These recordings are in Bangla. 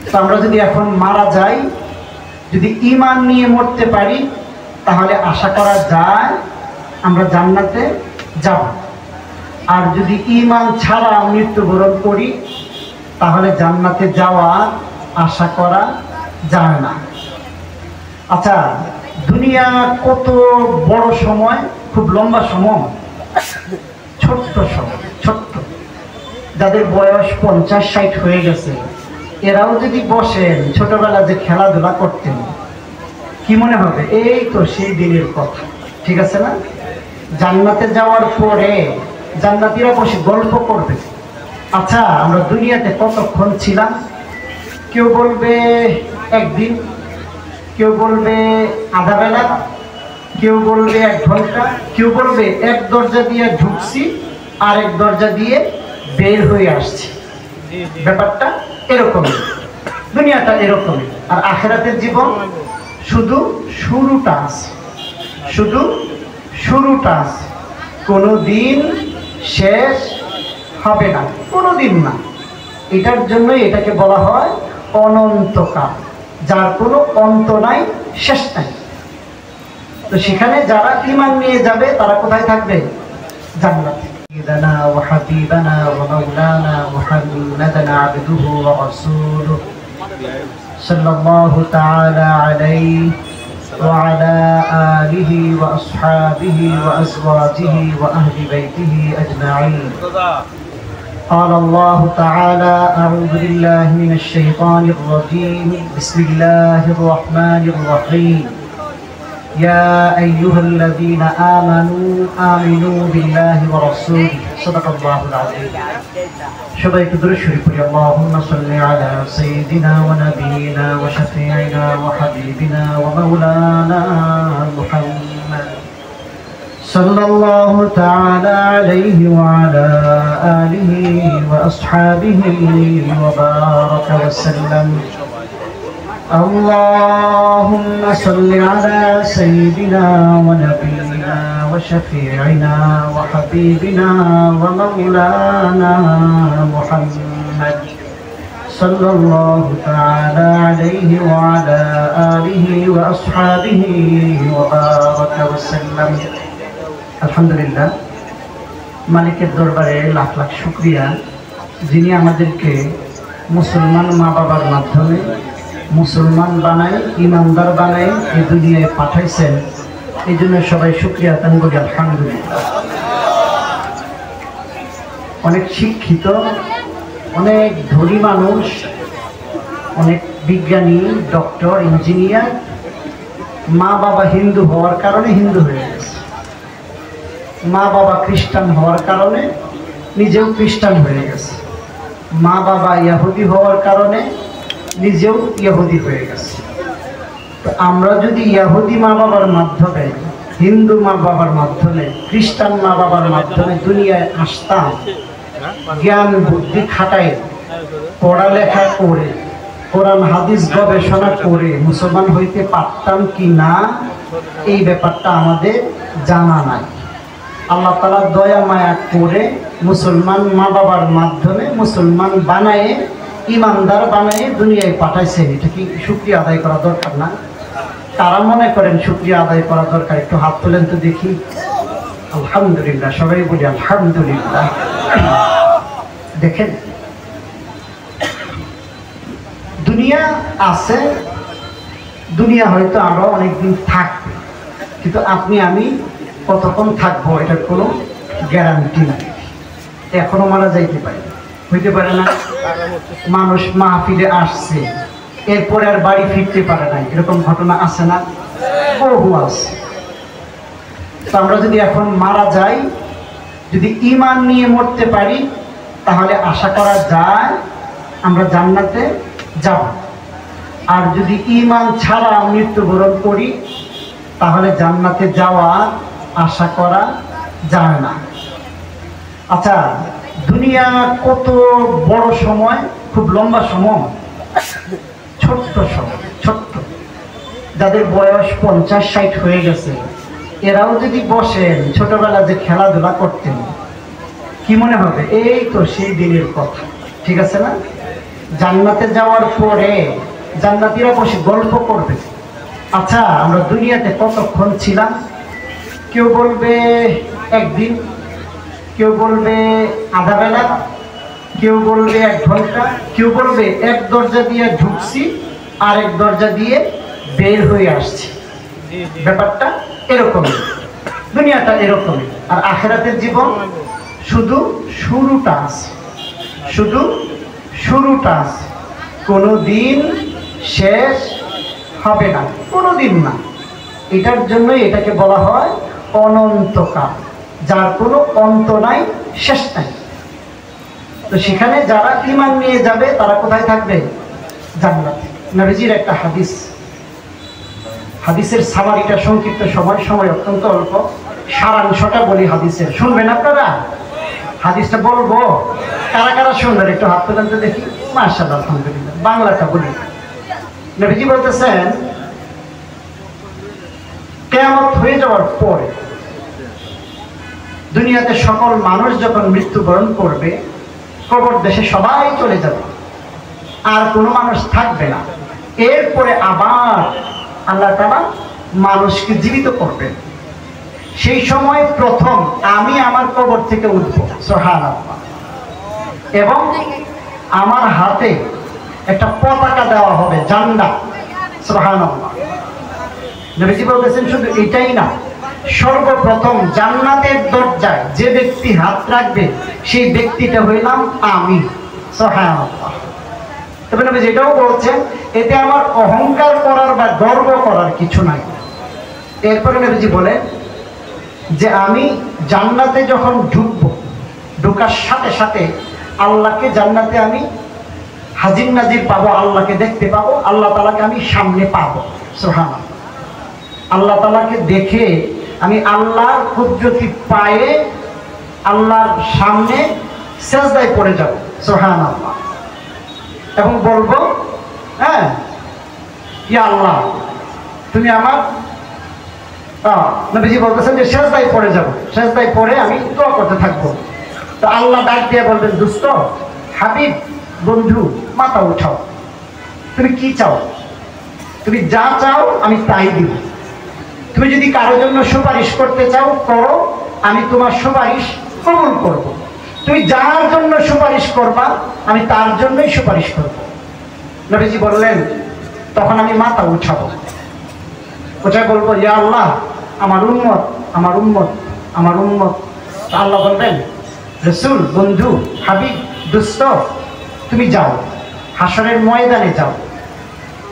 তো আমরা যদি এখন মারা যাই, যদি ঈমান নিয়ে মরতে পারি, তাহলে আশা করা যায় আমরা জান্নাতে যাব। আর যদি ঈমান ছাড়া মৃত্যুবরণ করি, তাহলে জান্নাতে যাওয়ার আশা করা যায় না। আচ্ছা, দুনিয়া কত বড় সময়, খুব লম্বা সময়, ছোট্ট সময়, ছোট্ট। যাদের বয়স 50-60 হয়ে গেছে, এরাও যদি বসেন ছোটবেলা যে খেলাধুলা করতেন, কি মনে হবে? এই তো সেই দিনের কথা, ঠিক আছে না? জান্নাতে যাওয়ার পরে জান্নাতীরা বসে গল্প করবে। আচ্ছা, আমরা দুনিয়াতে কতক্ষণ ছিলাম? কেউ বলবে একদিন, কেউ বলবে আধা বেলা, কেউ বলবে 1 ঘন্টা, কেউ বলবে এক দরজা দিয়ে ঢুকছি আর এক দরজা দিয়ে বের হয়ে আসছি। ব্যাপারটা এরকমই, দুনিয়াটা এরকমই। আর আখিরাতের জীবন শুধু শুরুটা আছে, শুধু শুরুটা আছে, কোনোদিন শেষ হবে না, কোনোদিন না। এটার জন্য এটাকে বলা হয় অনন্তকাল, যার কোনো অন্ত নাই, শেষ নাই। তো সেখানে যারা ঈমান নিয়ে যাবে তারা কোথায় থাকবে? জান্নাতে। سيدنا وحبيبنا ومولانا محمدا عبده ورسوله صلى الله تعالى عليه وعلى آله وأصحابه وأزواجه وأهل بيته أجمعين. قال الله تعالى: أعوذ بالله من الشيطان الرجيم. بسم الله الرحمن الرحيم. يا أيها الذين آمنوا بالله ورسوله. صدق الله العظيم. شبيك درشري قل اللهم صل على سيدنا ونبينا وشفيعنا وحبيبنا ومولانا محمد صلى الله تعالى عليه وعلى آله وأصحابه وبارك وسلم. اللهم صل على سيدنا ونبينا وشفيعنا وحبيبنا ومولانا محمد صلى الله تعالى عليه وعلى آله وأصحابه وبارك وسلم. আলহামদুলিল্লাহ, মালিকের দরবারে লাখ লাখ শুকরিয়া, যিনি আমাদেরকে মুসলমান মা বাবার মাধ্যমে মুসলমান বানায়, ইমানদার বানায় এই দুনিয়ায় পাঠাইছেন। এই জন্য সবাই শুকরিয়া আদান করি আলহামদুলিল্লাহ। অনেক শিক্ষিত, অনেক ধনী মানুষ, অনেক বিজ্ঞানী, ডক্টর, ইঞ্জিনিয়ার মা বাবা হিন্দু হওয়ার কারণে হিন্দু হয়ে গেছে, মা বাবা খ্রিস্টান হওয়ার কারণে নিজেও খ্রিস্টান হয়ে গেছে, মা বাবা ইহুদি হওয়ার কারণে নিজেও ইহুদি হয়ে গেছে। তো আমরা যদি ইহুদি মা বাবার মাধ্যমে, হিন্দু মা বাবার মাধ্যমে, খ্রিস্টান মা বাবার মাধ্যমে দুনিয়ায় আসতাম, জ্ঞান বুদ্ধি খাটাই পড়ালেখা করে কোরআন হাদিস গবেষণা করে মুসলমান হইতে পারতাম কি না, এই ব্যাপারটা আমাদের জানা নাই। আল্লাহ তাআলা দয়া মায়া করে মুসলমান মা বাবার মাধ্যমে মুসলমান বানায়ে, ইমানদার বানায়ে দুনিয়ায় পাঠাইছেন। এটা কি শুকরিয়া আদায় করা দরকার না? কারা মনে করেন শুকরিয়া আদায় করা দরকার? একটু হাত তোলেন তো দেখি। আলহামদুলিল্লাহ, সবাই বলি আলহামদুলিল্লাহ। দেখেন, দুনিয়া আছে, দুনিয়া হয়তো আরো অনেকদিন থাকবে, কিন্তু আপনি আমি কতক্ষণ থাকবো এটার কোনো গ্যারান্টি নাই। এখনো মারা যাইতে পারে, হইতে পারে না। মানুষ মাহফিলে আসছে, এরপরে আর বাড়ি ফিরতে পারে নাই, এরকম ঘটনা আছে না? বহু আছে। তো আমরা যদি এখন মারা যাই, যদি ঈমান নিয়ে মরতে পারি, তাহলে আশা করা যায় আমরা জান্নাতে যাব। আর যদি ঈমান ছাড়া মৃত্যুবরণ করি, তাহলে জান্নাতে যাওয়ার আশা করা যায় না। আচ্ছা, দুনিয়া কত বড় সময়, খুব লম্বা সময়, ছোট্ট সময়, ছোট্ট। যাদের বয়স 50-60 হয়ে গেছে, এরাও যদি বসেন ছোটবেলা যে খেলাধুলা করতেন, কি মনে হবে? এই তো সেই দিনের কথা, ঠিক আছে না? জান্নাতে যাওয়ার পরে জান্নাতীরা বসে গল্প করবে, আচ্ছা আমরা দুনিয়াতে কতক্ষণ ছিলাম? কেউ বলবে একদিন, কেউ বলবে আধা বেলা, কেউ বলবে 1 ঘন্টা, কেউ বলবে এক দরজা দিয়ে ঢুকছি আর এক দরজা দিয়ে বের হয়ে আসছি। ব্যাপারটা এরকমই, দুনিয়াটা এরকমই। আর আখিরাতের জীবন শুধু শুরুটা আছে, শুধু শুরুটা আছে, কোনোদিন শেষ হবে না, কোনোদিন না। এটার জন্য এটাকে বলা হয় অনন্তকাল, যার কোনো অন্ত নাই, শেষ নাই। তো সেখানে যারা ঈমান নিয়ে যাবে তারা কোথায় থাকবে? জান্নাতে। নবীজির একটা হাদিস, হাদিসের সামারিটা সংক্ষিপ্ত, সময় অত্যন্ত অল্প, সারাংশটা বলি হাদিসের, শুনবেন আপনারা? হাদিসটা বলবো, কারা কারা শুনবেন একটু হাত তুলেন তো দেখি। মাশাআল্লাহ, আলহামদুলিল্লাহ। বাংলাটা বলি। নবীজি বলতেছেন, কিয়ামত হয়ে যাওয়ার পরে দুনিয়াতে সকল মানুষ যখন মৃত্যুবরণ করবে, কবর দেশে সবাই চলে যাবে, আর কোনো মানুষ থাকবে না। এরপরে আবার আল্লাহ তাআলা মানুষকে জীবিত করবেন। সেই সময় প্রথম আমি আমার কবর থেকে উঠবো, সুবহানাল্লাহ, এবং আমার হাতে একটা পতাকা দেওয়া হবে, ঝান্ডা, সুবহানাল্লাহ। নবীজি বলতেছেন শুধু এটাই না, সর্বপ্রথম জান্নাতের দরজায় যে ব্যক্তি হাত রাখবে সেই ব্যক্তিটা হইলাম আমি, সুবহানাল্লাহ। তবে নবীজি এটাও বলছেন, এতে আমার অহংকার করার বা গর্ব করার কিছু নাই। এরপরে নবীজি বলেন যে আমি জান্নাতে যখন ঢুকবো, ঢোকার সাথে সাথে আল্লাহকে জান্নাতে আমি হাজির নাজির পাবো, আল্লাহকে দেখতে পাবো, আল্লাহ তাআলাকে আমি সামনে পাবো, সুবহানাল্লাহ। আল্লাহ তাআলাকে দেখে আমি আল্লাহর কুদরতি পায়ে আল্লাহর সামনে সেজদায় পড়ে যাব, সুবহানাল্লাহ, এবং বলবো, হ্যাঁ ইয়া আল্লাহ তুমি আমার, নবীজি বলতেছেন যে সেজদায় পড়ে যাব, সেজদায় পড়ে আমি দোয়া করতে থাকবো। তো আল্লাহ ডাক দিয়ে বলবেন, দোস্ত, হাবিব, বন্ধু, মাথা উঠাও, তুমি কি চাও? তুমি যা চাও আমি তাই দিব। তুমি যদি কারোর জন্য সুপারিশ করতে চাও করো, আমি তোমার সুপারিশ কবুল করব। তুমি যার জন্য সুপারিশ করবা আমি তার জন্যই সুপারিশ করব। নবীজি বললেন, তখন আমি মাথা উঠাবো, উঠায় বলবো, ইয়া আল্লাহ আমার উম্মত, আমার উম্মত, আমার উম্মত। আল্লাহ বলবেন, রাসূল, বন্ধু, হাবিব, দোস্ত, তুমি যাও, হাসরের ময়দানে যাও,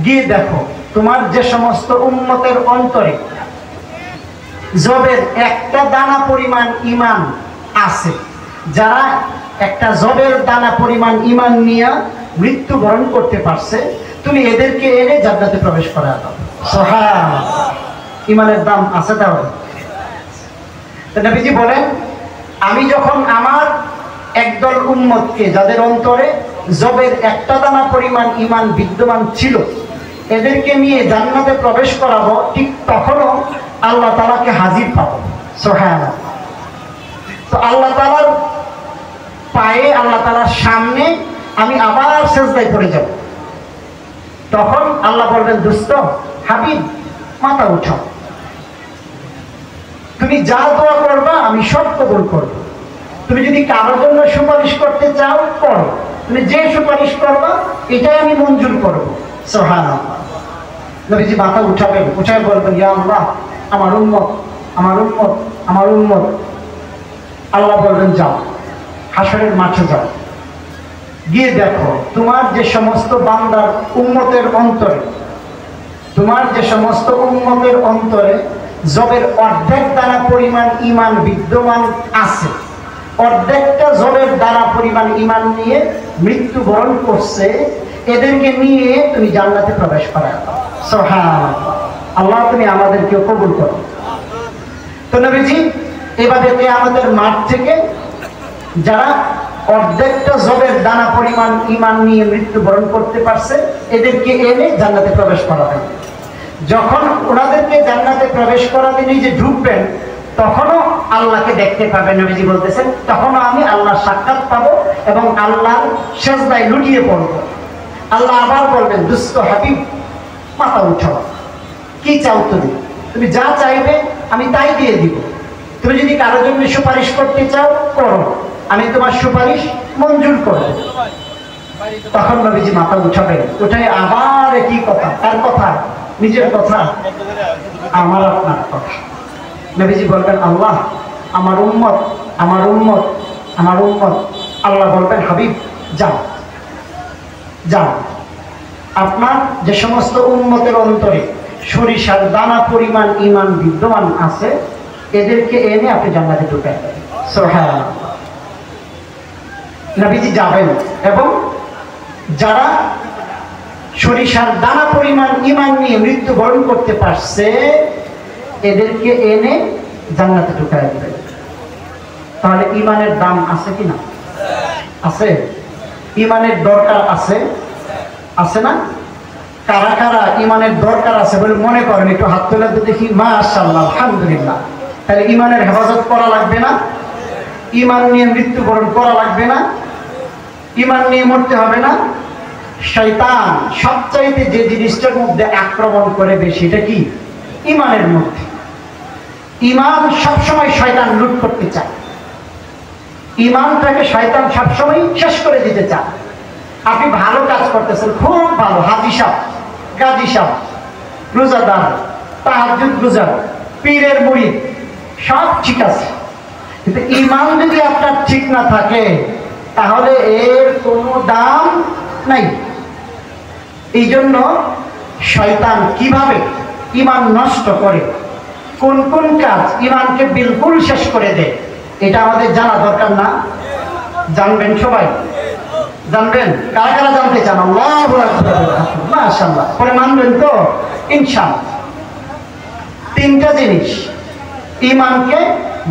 গিয়ে দেখো তোমার যে সমস্ত উম্মতের অন্তরে জবের একটা দানা পরিমাণ ঈমান আছে, যারা একটা জবের দানা পরিমাণ ঈমান নিয়ে মৃত্যুবরণ করতে পারছে, তুমি এদেরকে এনে জান্নাতে প্রবেশ করা দাও, সুবহানাল্লাহ। ঈমানের দাম আছে তাহলে। তো নবীজি বলেন, আমি যখন আমার একদল উম্মতকে, যাদের অন্তরে জবের একটা দানা পরিমাণ ঈমান বিদ্যমান ছিল, এদেরকে নিয়ে জান্নাতে প্রবেশ করাবো, ঠিক তখনও আল্লাহ তাআলাকে হাজির পাবো, সুবহানাল্লাহ। তো আল্লাহ তাআলার পায়ে, আল্লাহ তাআলার সামনে আমি আবার সেজদায় পড়ে যাব। তখন আল্লাহ বলবেন, দোস্ত, হাবিব, মাথা উঠাও, তুমি যা দোয়া করবা আমি সব কবুল করব। তুমি যদি কারোর জন্য সুপারিশ করতে চাও করো, তুমি যে সুপারিশ করবা এটাই আমি মঞ্জুর করব, সুবহানাল্লাহ। নবীজি মাথা উঠাবেন, উঠায় বলবেন, ইয়া আল্লাহ আমার উম্মত, আমার উম্মত, আমার উম্মত। আল্লাহ বলবেন, যাও, হাসরের মাঠে যাও, গিয়ে দেখো তোমার যে সমস্ত বান্দার উম্মতের অন্তরে, তোমার যে সমস্ত উম্মতের অন্তরে জবের অর্ধেক দানা পরিমাণ ঈমান বিদ্যমান আছে, অর্ধেকটা জবের দানা পরিমাণ ঈমান নিয়ে মৃত্যুবরণ করছে, এদেরকে নিয়ে তুমি জান্নাতে প্রবেশ করা, সুবহানাল্লাহ। আল্লাহ তুমি আমাদেরকেও কবুল করো। তো নবীজি এভাবে কিয়ামতের মাঠ থেকে যারা অর্ধেকটা জবের দানা পরিমাণ ঈমান নিয়ে মৃত্যুবরণ করতে পারছে, এদেরকে এনে জান্নাতে প্রবেশ করা হয়। যখন ওনাদেরকে জান্নাতে প্রবেশ করাতে নিজে ঢুকবেন, তখনও আল্লাহকে দেখতে পাবেন। নবীজি বলতেছেন, তখনও আমি আল্লাহর সাক্ষাৎ পাবো এবং আল্লাহর সেজদায় লুটিয়ে পড়বো। আল্লাহ আবার বলবেন, দুস্থ হাবিব মাথা উঠাও, কি চাও তুমি? তুমি যা চাইবে আমি তাই দিয়ে দিব। তুমি যদি কারোর জন্য সুপারিশ করতে চাও করো, আমি তোমার সুপারিশ মঞ্জুর করব। তখন নবীজি মাথা উঠাবেন, উঠাই আবার একই কথা। তার কথা? নিজের কথা, আমার আপনার কথা। নবীজি বলবেন, আল্লাহ আমার উম্মত, আমার উম্মত, আমার উম্মত। আল্লাহ বলবেন, হাবিব যাও যাও, আপনার যে সমস্ত উম্মতের অন্তরে সরিষার দানা পরিমাণ ঈমান বিদ্যমান আছে, এদেরকে এনে আপনি জান্নাতে ঢুকাই দেন। সুবহানাল্লাহ। নবীজি যাবেন এবং যারা সরিষার দানা পরিমাণ ঈমান নিয়ে মৃত্যুবরণ করতে পারছে, এদেরকে এনে জান্নাতে ঢুকাই দেবেন। তাহলে ঈমানের দাম আছে কি না? আছে। ঈমানের দরকার আছে, আছে না? কারা কারা ঈমানের দরকার আছে বলে মনে করেন? একটু হাত তুলে দেখি। মাশাআল্লাহ, আলহামদুলিল্লাহ। তাহলে ঈমানের হেফাজত করা লাগবে না? ঈমান নিয়ে মৃত্যুবরণ করা লাগবে না? ঈমান নিয়ে মরতে হবে না? শয়তান সবচাইতে যে জিনিসটার মধ্যে আক্রমণ করে বেশি, এটা কি? ঈমানের মধ্যে। ঈমান সবসময় শয়তান লুট করতে চায়, ঈমানটাকে শয়তান সবসময় শেষ করে দিতে চায়। আপনি ভালো কাজ করতেছেন, খুব ভালো, হাজী সাহেব, গাজী সাহেব, রোজাদার, তাহাজ্জুদ গুজার, পীরের মুরিদ, সব ঠিক আছে, কিন্তু ঈমান যদি আপনার ঠিক না থাকে তাহলে এর কোনো দাম নাই। এই জন্য শয়তান কিভাবে ঈমান নষ্ট করে, কোন কোন কাজ ঈমানকে বিলকুল শেষ করে দেয়, এটা আমাদের জানা দরকার না? জানবেন সবাই? জানবেন? কারা কারা জানতে চান? আল্লাহু আকবার, মাশাআল্লাহ। পরে মানবেন তো ইনশাআল্লাহ। তিনটা জিনিস ঈমানকে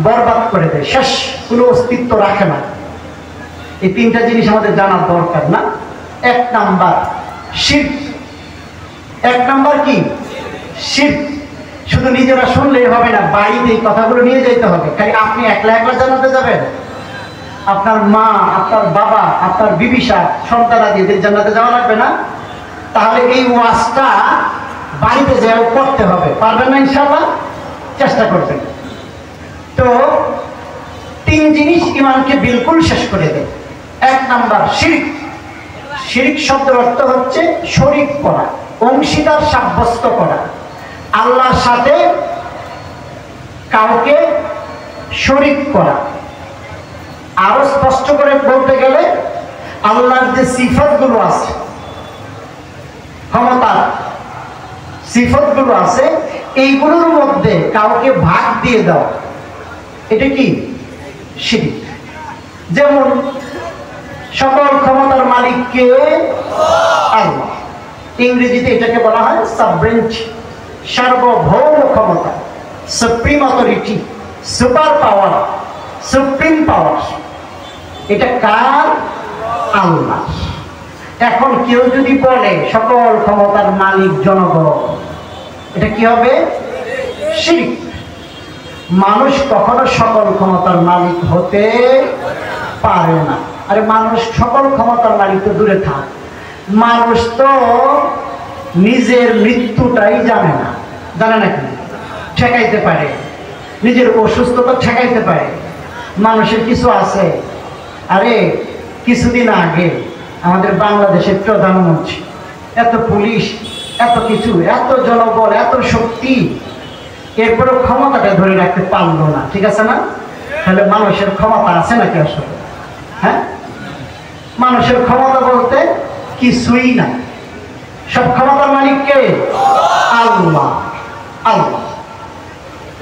বরবাদ করে দেয়, শেষ, কোনো অস্তিত্ব রাখে না। এই তিনটা জিনিস আমাদের জানার দরকার না? এক নাম্বার শিরক। এক নাম্বার কি? শিরক। শুধু নিজেরা শুনলেই হবে না, বাড়িতে এই কথাগুলো নিয়ে যেতে হবে। খালি আপনি একলা একলা জানাতে যাবেন? আপনার মা, আপনার বাবা, আপনার বিবিসা, সন্তানাদি এদের জান্নাতে যাওয়া লাগবে না? তাহলে এই ওয়াজটা বাড়িতে যাও করতে হবে। পারবেন না ইনশাআল্লাহ? চেষ্টা করবেন। তো তিন জিনিস ঈমানকে বিলকুল শেষ করে দেয়। এক নাম্বার শিরক। শিরক শব্দের অর্থ হচ্ছে শরীক করা, অংশীদার সাব্যস্ত করা। আল্লাহর সাথে কাউকে শরীক করা। আরো স্পষ্ট করে বলতে গেলে আল্লাহর যে সিফাতগুলো আছে, ক্ষমতার সিফাতগুলো আছে, এইগুলোর মধ্যে কাউকে ভাগ দিয়ে দাও, এটা কি? শিরক। যেমন সকল ক্ষমতার মালিক কে? আল্লাহ। ইংরেজিতে এটাকে বলা হয় সভরেন্টি, সার্বভৌম ক্ষমতা, supreme authority, super power, supreme পাওয়ার। এটা কার? আল্লাহ। এখন কেউ যদি বলে সকল ক্ষমতার মালিক জনগণ, এটা কি হবে? শিরক। মানুষ কখনো সকল ক্ষমতার মালিক হতে পারে না। আরে মানুষ সকল ক্ষমতার মালিক তো দূরে থাক, মানুষ তো নিজের মৃত্যুটাই জানে না। জানে নাকি? ঠেকাইতে পারে, নিজের অসুস্থতা ঠেকাইতে পারে। মানুষের কিছু আছে, আরে কিছুদিন আগে আমাদের বাংলাদেশের প্রধানমন্ত্রী, এত পুলিশ, এত কিছু, এত জনবল, এত শক্তি, এরপরে ক্ষমতাটা ধরে রাখতে পারলো না। ঠিক আছে না? তাহলে মানুষের ক্ষমতা আছে নাকি আসলে? হ্যাঁ, মানুষের ক্ষমতা বলতে কিছুই না। সব ক্ষমতার মালিক কে? আল্লাহ। আল্লাহ।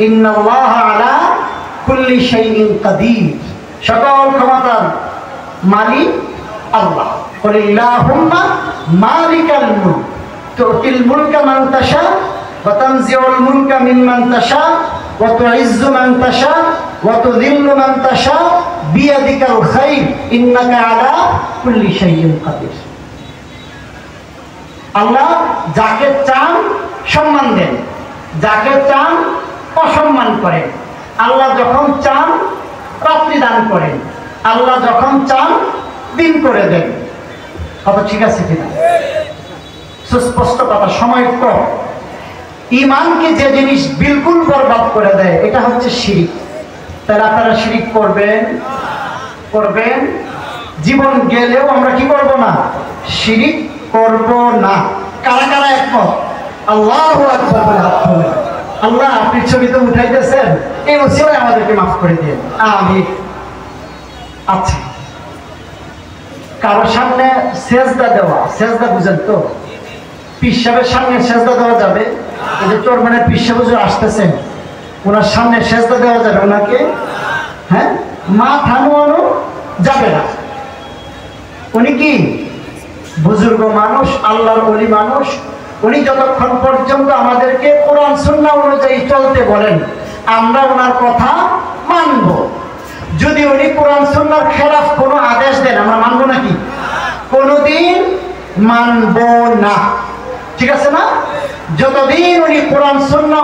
ইন্নাল্লাহ আলা কুল্লি শাইইন কাদির। সকল ক্ষমতার মালিক আল্লাহ। কুলিল্লাহুম্মা মালিকাল মুলক তুতিল মুলকা মান তাশা ওয়া তানজিউল মুলকা মিম্মান তাশা ওয়া তুইজ্জু মান তাশা ওয়া তুযিল্লু মান তাশা বিয়াদিকাল খায়র ইন্নাকা আলা কুল্লি শাইইন কাদির। আল্লাহ যাকে চান সম্মান দেন, যাকে চান অসম্মান করেন। আল্লাহ যখন চান রাত্রি দান করেন, আল্লাহ যখন চান দিন করে দেন। কথা ঠিক আছে কিনা? সুস্পষ্ট কথা, সময় কম। ঈমানকে যে জিনিস বিলকুল বরবাদ করে দেয় এটা হচ্ছে শিরিক। তাহলে আপনারা শিরিক করবেন, জীবন গেলেও আমরা কি করব না? শিরিক করব না। কারা কারা একমত? আল্লাহু আকবার বলে হাত তোলেন। আল্লাহ আপনি ছবি তো উঠাইতেছেন, এই ওসিলায় আমাদেরকে মাফ করে দিন, আমিন। আচ্ছা, কারো সামনে সেজদা দেওয়া, সেজদা বুঝেন তো? পীর সাহেবের সামনে সেজদা দেওয়া যাবে? এই যে চরমানের পীর সাহেব হুজুর আসতেছেন, ওনার সামনে সেজদা দেওয়া যাবে ওনাকে? হ্যাঁ, মাথা নোয়ানো যাবে না। উনি কি বুজুর্গ মানুষ, আল্লাহর ওলি মানুষ। উনি যতক্ষণ পর্যন্ত আমাদেরকে কোরআন সুন্নাহ অনুযায়ী চলতে বলেন আমরা ওনার কথা মানব। যদি উনি কোরআন সুন্নাহর খেলাফ কোনো আদেশ দেন আমরা মানবো নাকি? কোনোদিন মানব না। ঠিক আছে না? যতদিন উনি কোরআন সুন্নাহ